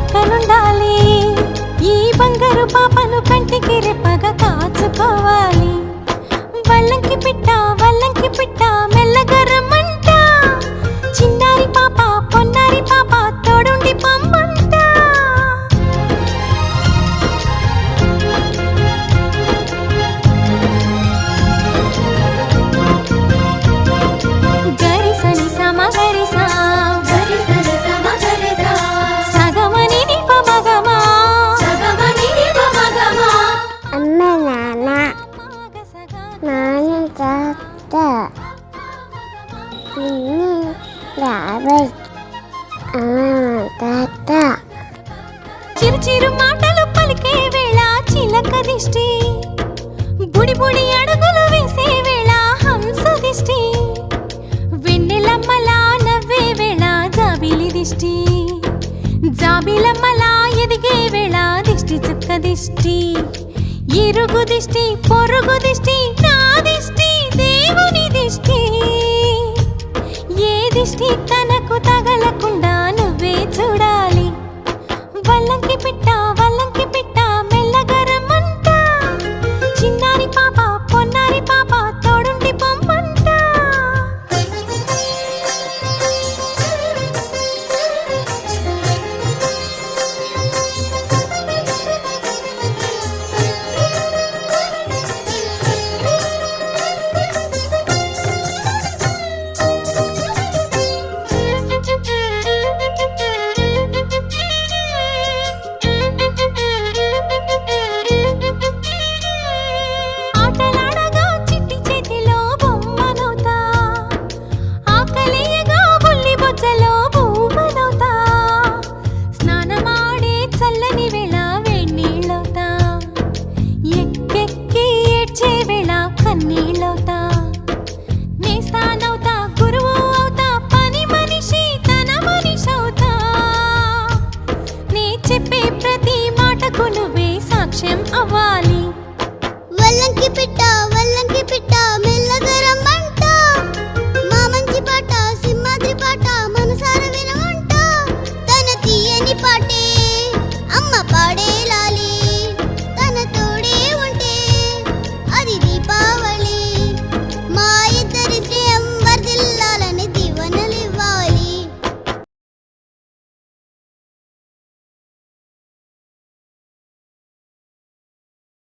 పక్కనుండాలి. ఈ బంగారు పాపను కంటికి రెప్పగా కాచుకోవాలి. వల్లంకి పిట్ట మెల్లగా రమ్మంట. చిన్నారి పాప పొన్నారి పాప తోడుండి పమ్మంట. గరిసని సమ గరిసా సగమని నిప మగమా అమ్మ నాన్న నాన్న తాత నిన్ను రాబోయ్ అమ్మ తాత. చిరు చిరు మాటలు పలికే వేళ చిలక దిష్టి. బుడి బుడి అడుగులు వేసే వేళ హంస దిష్టి. వెన్నెలమ్మలా నవ్వే వేళ జాబిలి దిష్టి. జాబిలమ్మలా ఎదిగే వేళ దిష్టి చుక్క దిష్టి. ఇరుగు దిష్టి పొరుగు దిష్టి నా దిష్టి దేవుని దిష్టి. ఏ దిష్టి తనకు తగలకుండా నువ్వే చూడాలి.